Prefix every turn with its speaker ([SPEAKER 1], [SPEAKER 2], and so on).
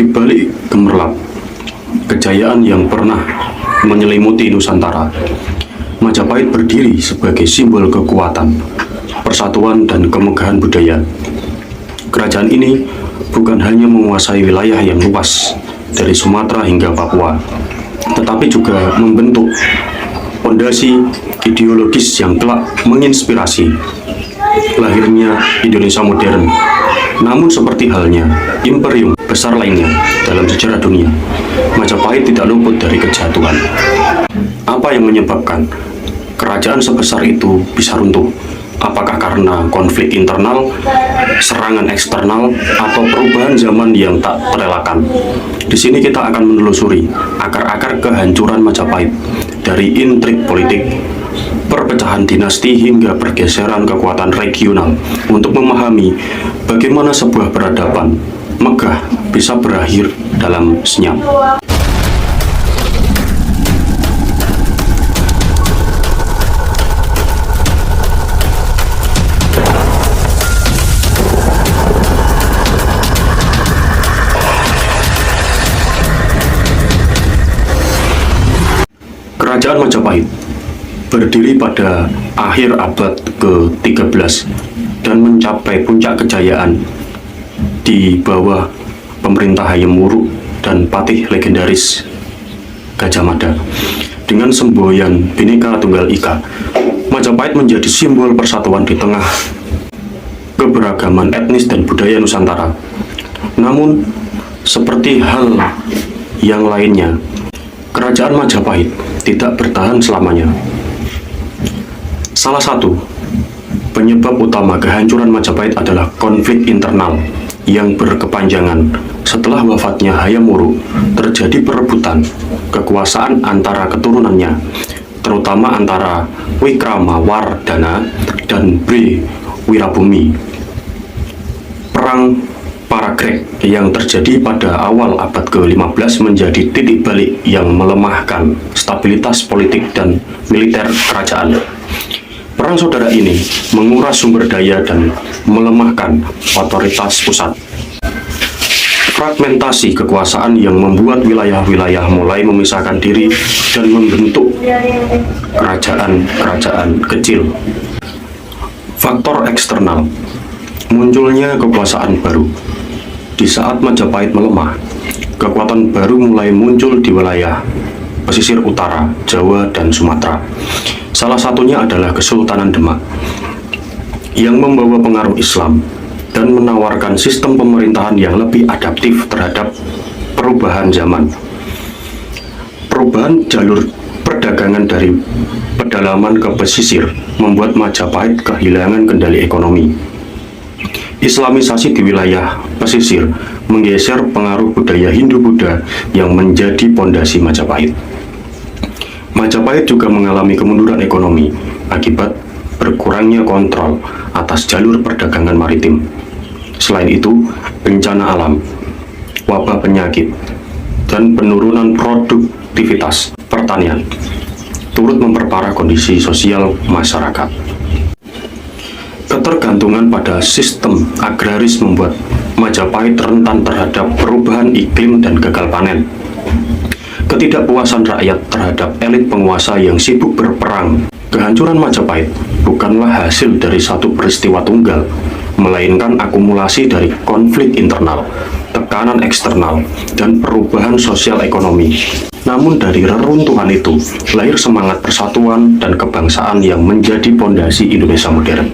[SPEAKER 1] Di balik gemerlap kejayaan yang pernah menyelimuti Nusantara, Majapahit berdiri sebagai simbol kekuatan, persatuan, dan kemegahan budaya. Kerajaan ini bukan hanya menguasai wilayah yang luas dari Sumatera hingga Papua, tetapi juga membentuk fondasi ideologis yang kelak menginspirasi lahirnya Indonesia modern. Namun seperti halnya imperium besar lainnya dalam sejarah dunia, Majapahit tidak luput dari kejatuhan. Apa yang menyebabkan kerajaan sebesar itu bisa runtuh? Apakah karena konflik internal, serangan eksternal, atau perubahan zaman yang tak terelakkan? Di sini kita akan menelusuri akar-akar kehancuran Majapahit, dari intrik politik, perpecahan dinasti, hingga pergeseran kekuatan regional, untuk memahami bagaimana sebuah peradaban megah bisa berakhir dalam senyap. Kerajaan Majapahit berdiri pada akhir abad ke-13 dan mencapai puncak kejayaan di bawah pemerintah Hayam Wuruk dan patih legendaris Gajah Mada. Dengan semboyan Bhinneka Tunggal Ika, Majapahit menjadi simbol persatuan di tengah keberagaman etnis dan budaya Nusantara. Namun, seperti hal yang lainnya, kerajaan Majapahit tidak bertahan selamanya. Salah satu penyebab utama kehancuran Majapahit adalah konflik internal yang berkepanjangan. Setelah wafatnya Hayam Wuruk, terjadi perebutan kekuasaan antara keturunannya, terutama antara Wikramawardhana dan Bhre Wirabumi. Perang Paragreg yang terjadi pada awal abad ke-15 menjadi titik balik yang melemahkan stabilitas politik dan militer kerajaan. Perang saudara ini menguras sumber daya dan melemahkan otoritas pusat. Fragmentasi kekuasaan yang membuat wilayah-wilayah mulai memisahkan diri dan membentuk kerajaan-kerajaan kecil. Faktor eksternal: munculnya kekuasaan baru. Di saat Majapahit melemah, kekuatan baru mulai muncul di wilayah pesisir utara, Jawa, dan Sumatera. Salah satunya adalah Kesultanan Demak yang membawa pengaruh Islam dan menawarkan sistem pemerintahan yang lebih adaptif terhadap perubahan zaman. Perubahan jalur perdagangan dari pedalaman ke pesisir membuat Majapahit kehilangan kendali ekonomi. Islamisasi di wilayah pesisir menggeser pengaruh budaya Hindu-Buddha yang menjadi pondasi Majapahit. Majapahit juga mengalami kemunduran ekonomi akibat berkurangnya kontrol atas jalur perdagangan maritim. Selain itu, bencana alam, wabah penyakit, dan penurunan produktivitas pertanian turut memperparah kondisi sosial masyarakat. Ketergantungan pada sistem agraris membuat Majapahit rentan terhadap perubahan iklim dan gagal panen. Ketidakpuasan rakyat terhadap elit penguasa yang sibuk berperang. Kehancuran Majapahit bukanlah hasil dari satu peristiwa tunggal, melainkan akumulasi dari konflik internal, tekanan eksternal, dan perubahan sosial ekonomi. Namun dari reruntuhan itu, lahir semangat persatuan dan kebangsaan yang menjadi pondasi Indonesia modern.